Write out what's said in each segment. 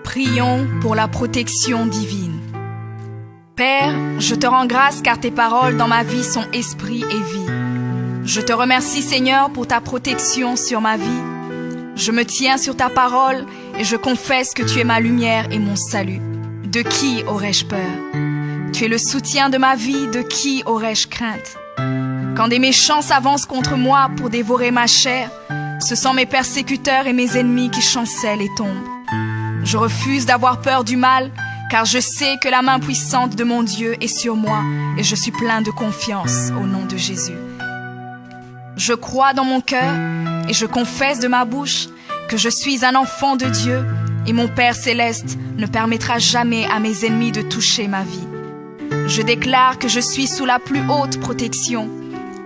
Prions pour la protection divine. Père, je te rends grâce car tes paroles dans ma vie sont esprit et vie. Je te remercie Seigneur pour ta protection sur ma vie. Je me tiens sur ta parole et je confesse que tu es ma lumière et mon salut. De qui aurais-je peur? Tu es le soutien de ma vie, de qui aurais-je crainte? Quand des méchants s'avancent contre moi pour dévorer ma chair, ce sont mes persécuteurs et mes ennemis qui chancellent et tombent. Je refuse d'avoir peur du mal, car je sais que la main puissante de mon Dieu est sur moi et je suis plein de confiance au nom de Jésus. Je crois dans mon cœur et je confesse de ma bouche que je suis un enfant de Dieu et mon Père céleste ne permettra jamais à mes ennemis de toucher ma vie. Je déclare que je suis sous la plus haute protection,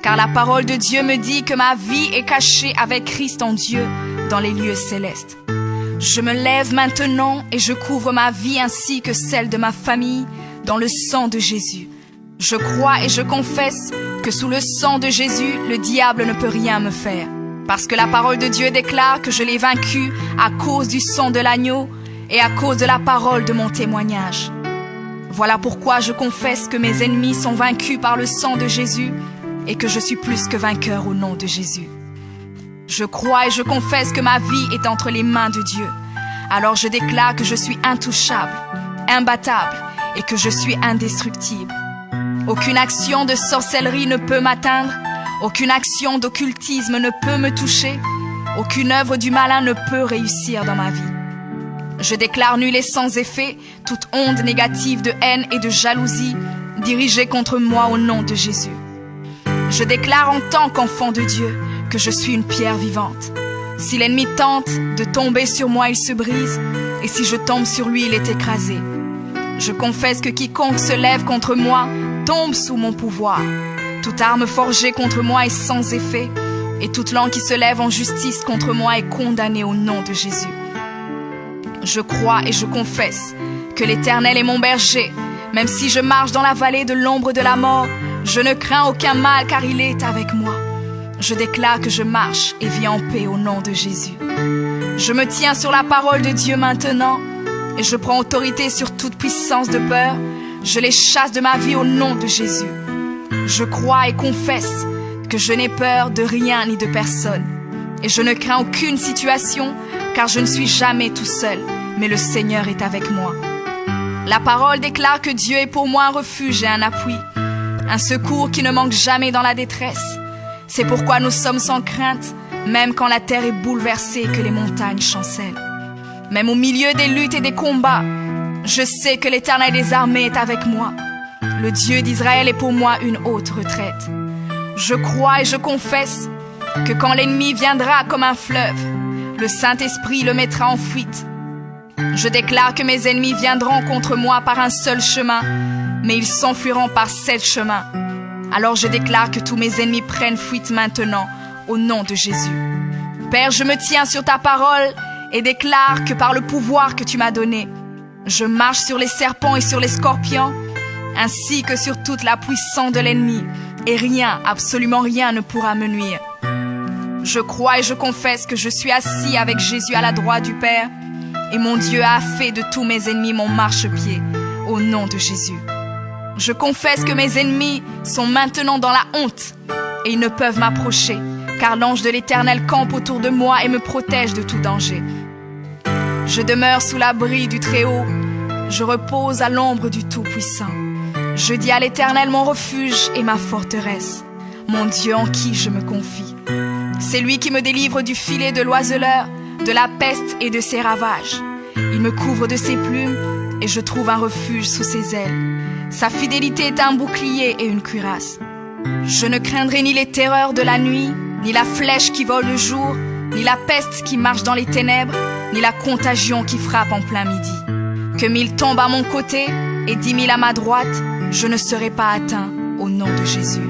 car la parole de Dieu me dit que ma vie est cachée avec Christ en Dieu dans les lieux célestes. Je me lève maintenant et je couvre ma vie ainsi que celle de ma famille dans le sang de Jésus. Je crois et je confesse que sous le sang de Jésus, le diable ne peut rien me faire, parce que la parole de Dieu déclare que je l'ai vaincu à cause du sang de l'agneau et à cause de la parole de mon témoignage. Voilà pourquoi je confesse que mes ennemis sont vaincus par le sang de Jésus et que je suis plus que vainqueur au nom de Jésus. Je crois et je confesse que ma vie est entre les mains de Dieu. Alors je déclare que je suis intouchable, imbattable et que je suis indestructible. Aucune action de sorcellerie ne peut m'atteindre, aucune action d'occultisme ne peut me toucher, aucune œuvre du malin ne peut réussir dans ma vie. Je déclare nul et sans effet toute onde négative de haine et de jalousie dirigée contre moi au nom de Jésus. Je déclare en tant qu'enfant de Dieu que je suis une pierre vivante. Si l'ennemi tente de tomber sur moi, il se brise, et si je tombe sur lui, il est écrasé. Je confesse que quiconque se lève contre moi tombe sous mon pouvoir. Toute arme forgée contre moi est sans effet, et toute langue qui se lève en justice contre moi est condamnée au nom de Jésus. Je crois et je confesse que l'Éternel est mon berger. Même si je marche dans la vallée de l'ombre de la mort, je ne crains aucun mal car il est avec moi. Je déclare que je marche et vis en paix au nom de Jésus. Je me tiens sur la parole de Dieu maintenant et je prends autorité sur toute puissance de peur. Je les chasse de ma vie au nom de Jésus. Je crois et confesse que je n'ai peur de rien ni de personne. Et je ne crains aucune situation car je ne suis jamais tout seul, mais le Seigneur est avec moi. La parole déclare que Dieu est pour moi un refuge et un appui, un secours qui ne manque jamais dans la détresse. C'est pourquoi nous sommes sans crainte, même quand la terre est bouleversée et que les montagnes chancellent. Même au milieu des luttes et des combats, je sais que l'Éternel des armées est avec moi. Le Dieu d'Israël est pour moi une haute retraite. Je crois et je confesse que quand l'ennemi viendra comme un fleuve, le Saint-Esprit le mettra en fuite. Je déclare que mes ennemis viendront contre moi par un seul chemin, mais ils s'enfuiront par 7 chemins. Alors je déclare que tous mes ennemis prennent fuite maintenant, au nom de Jésus. Père, je me tiens sur ta parole et déclare que par le pouvoir que tu m'as donné, je marche sur les serpents et sur les scorpions, ainsi que sur toute la puissance de l'ennemi, et rien, absolument rien ne pourra me nuire. Je crois et je confesse que je suis assis avec Jésus à la droite du Père, et mon Dieu a fait de tous mes ennemis mon marchepied, au nom de Jésus. Je confesse que mes ennemis sont maintenant dans la honte et ils ne peuvent m'approcher, car l'ange de l'Éternel campe autour de moi et me protège de tout danger. Je demeure sous l'abri du Très-Haut, je repose à l'ombre du Tout-Puissant. Je dis à l'Éternel mon refuge et ma forteresse, mon Dieu en qui je me confie. C'est lui qui me délivre du filet de l'oiseleur, de la peste et de ses ravages. Il me couvre de ses plumes et je trouve un refuge sous ses ailes. Sa fidélité est un bouclier et une cuirasse. Je ne craindrai ni les terreurs de la nuit, ni la flèche qui vole le jour, ni la peste qui marche dans les ténèbres, ni la contagion qui frappe en plein midi. Que 1000 tombent à mon côté et 10 000 à ma droite, je ne serai pas atteint au nom de Jésus.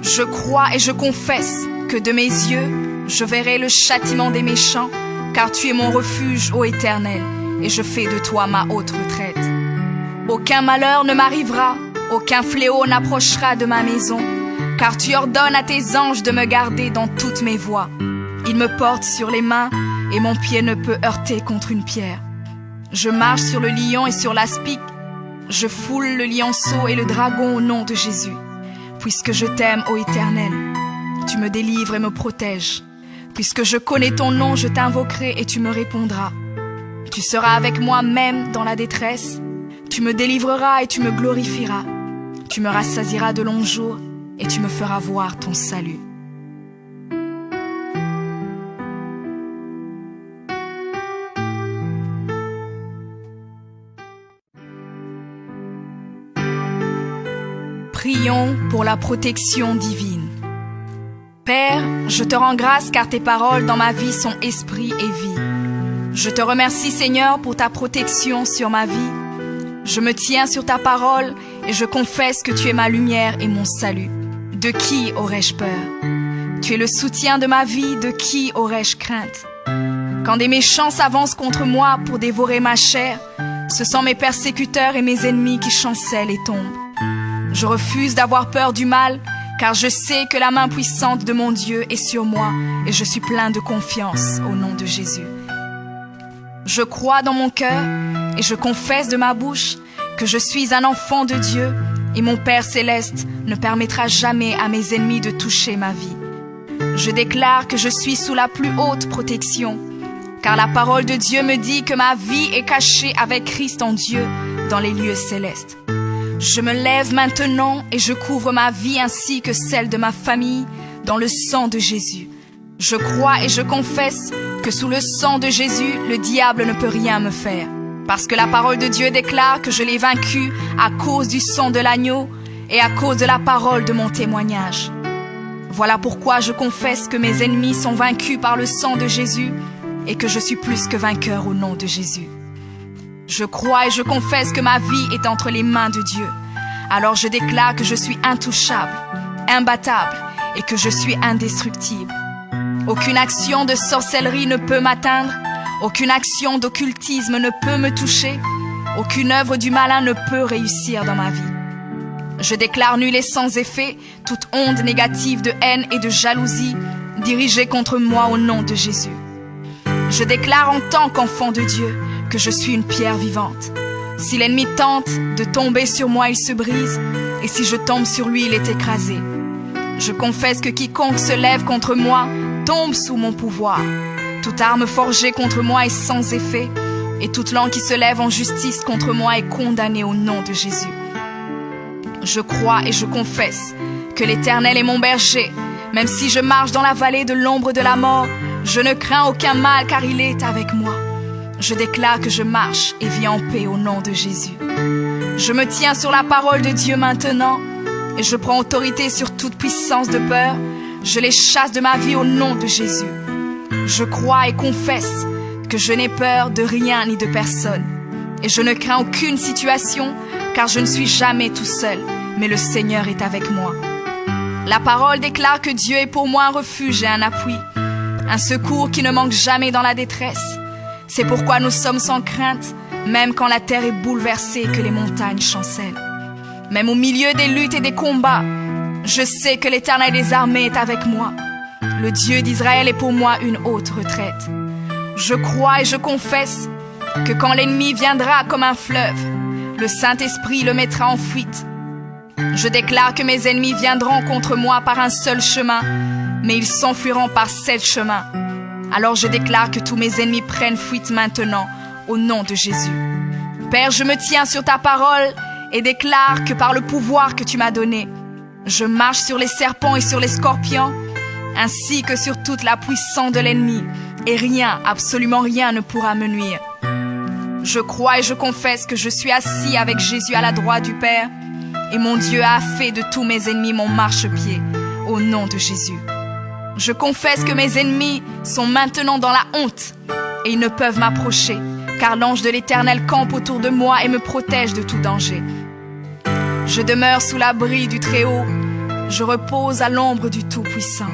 Je crois et je confesse que de mes yeux, je verrai le châtiment des méchants, car tu es mon refuge, ô Éternel, et je fais de toi ma haute retraite. Aucun malheur ne m'arrivera, aucun fléau n'approchera de ma maison, car tu ordonnes à tes anges de me garder dans toutes mes voies. Ils me portent sur les mains et mon pied ne peut heurter contre une pierre. Je marche sur le lion et sur l'aspic. Je foule le lionceau et le dragon au nom de Jésus. Puisque je t'aime, ô Éternel, tu me délivres et me protèges. Puisque je connais ton nom, je t'invoquerai et tu me répondras. Tu seras avec moi même dans la détresse. Tu me délivreras et tu me glorifieras. Tu me rassasieras de longs jours et tu me feras voir ton salut. Prions pour la protection divine. Père, je te rends grâce car tes paroles dans ma vie sont esprit et vie. Je te remercie Seigneur pour ta protection sur ma vie. Je me tiens sur ta parole et je confesse que tu es ma lumière et mon salut. De qui aurais-je peur? Tu es le soutien de ma vie, de qui aurais-je crainte? Quand des méchants s'avancent contre moi pour dévorer ma chair, ce sont mes persécuteurs et mes ennemis qui chancellent et tombent. Je refuse d'avoir peur du mal, car je sais que la main puissante de mon Dieu est sur moi et je suis plein de confiance au nom de Jésus. Je crois dans mon cœur et je confesse de ma bouche que je suis un enfant de Dieu et mon Père céleste ne permettra jamais à mes ennemis de toucher ma vie. Je déclare que je suis sous la plus haute protection, car la parole de Dieu me dit que ma vie est cachée avec Christ en Dieu dans les lieux célestes. Je me lève maintenant et je couvre ma vie ainsi que celle de ma famille dans le sang de Jésus. Je crois et je confesse que sous le sang de Jésus, le diable ne peut rien me faire. Parce que la parole de Dieu déclare que je l'ai vaincu à cause du sang de l'agneau et à cause de la parole de mon témoignage. Voilà pourquoi je confesse que mes ennemis sont vaincus par le sang de Jésus et que je suis plus que vainqueur au nom de Jésus. Je crois et je confesse que ma vie est entre les mains de Dieu. Alors je déclare que je suis intouchable, imbattable et que je suis indestructible. Aucune action de sorcellerie ne peut m'atteindre, aucune action d'occultisme ne peut me toucher, aucune œuvre du malin ne peut réussir dans ma vie. Je déclare nul et sans effet toute onde négative de haine et de jalousie dirigée contre moi au nom de Jésus. Je déclare en tant qu'enfant de Dieu que je suis une pierre vivante. Si l'ennemi tente de tomber sur moi, il se brise, et si je tombe sur lui, il est écrasé. Je confesse que quiconque se lève contre moi tombe sous mon pouvoir. Toute arme forgée contre moi est sans effet, et toute langue qui se lève en justice contre moi est condamnée au nom de Jésus. Je crois et je confesse que l'Éternel est mon berger. Même si je marche dans la vallée de l'ombre de la mort, je ne crains aucun mal car il est avec moi. Je déclare que je marche et vis en paix au nom de Jésus. Je me tiens sur la parole de Dieu maintenant et je prends autorité sur toute puissance de peur. Je les chasse de ma vie au nom de Jésus. Je crois et confesse que je n'ai peur de rien ni de personne. Et je ne crains aucune situation car je ne suis jamais tout seul, mais le Seigneur est avec moi. La parole déclare que Dieu est pour moi un refuge et un appui, un secours qui ne manque jamais dans la détresse. C'est pourquoi nous sommes sans crainte, même quand la terre est bouleversée et que les montagnes chancellent. Même au milieu des luttes et des combats, je sais que l'Éternel des armées est avec moi. Le Dieu d'Israël est pour moi une haute retraite. Je crois et je confesse que quand l'ennemi viendra comme un fleuve, le Saint-Esprit le mettra en fuite. Je déclare que mes ennemis viendront contre moi par un seul chemin, mais ils s'enfuiront par 7 chemins. Alors je déclare que tous mes ennemis prennent fuite maintenant, au nom de Jésus. Père, je me tiens sur ta parole et déclare que par le pouvoir que tu m'as donné, je marche sur les serpents et sur les scorpions, ainsi que sur toute la puissance de l'ennemi, et rien, absolument rien ne pourra me nuire. Je crois et je confesse que je suis assis avec Jésus à la droite du Père, et mon Dieu a fait de tous mes ennemis mon marchepied, au nom de Jésus. Je confesse que mes ennemis sont maintenant dans la honte, et ils ne peuvent m'approcher, car l'ange de l'Éternel campe autour de moi et me protège de tout danger. Je demeure sous l'abri du Très-Haut, je repose à l'ombre du Tout-Puissant.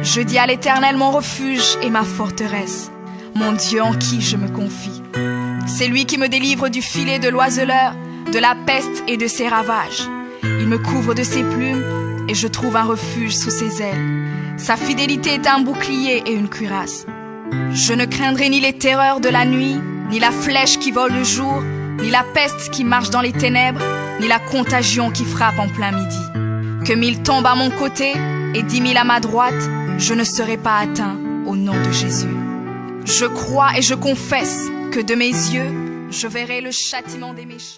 Je dis à l'Éternel mon refuge et ma forteresse, mon Dieu en qui je me confie. C'est lui qui me délivre du filet de l'oiseleur, de la peste et de ses ravages. Il me couvre de ses plumes et je trouve un refuge sous ses ailes. Sa fidélité est un bouclier et une cuirasse. Je ne craindrai ni les terreurs de la nuit, ni la flèche qui vole le jour, ni la peste qui marche dans les ténèbres, ni la contagion qui frappe en plein midi. Que 1000 tombent à mon côté et 10 000 à ma droite, je ne serai pas atteint au nom de Jésus. Je crois et je confesse que de mes yeux, je verrai le châtiment des méchants.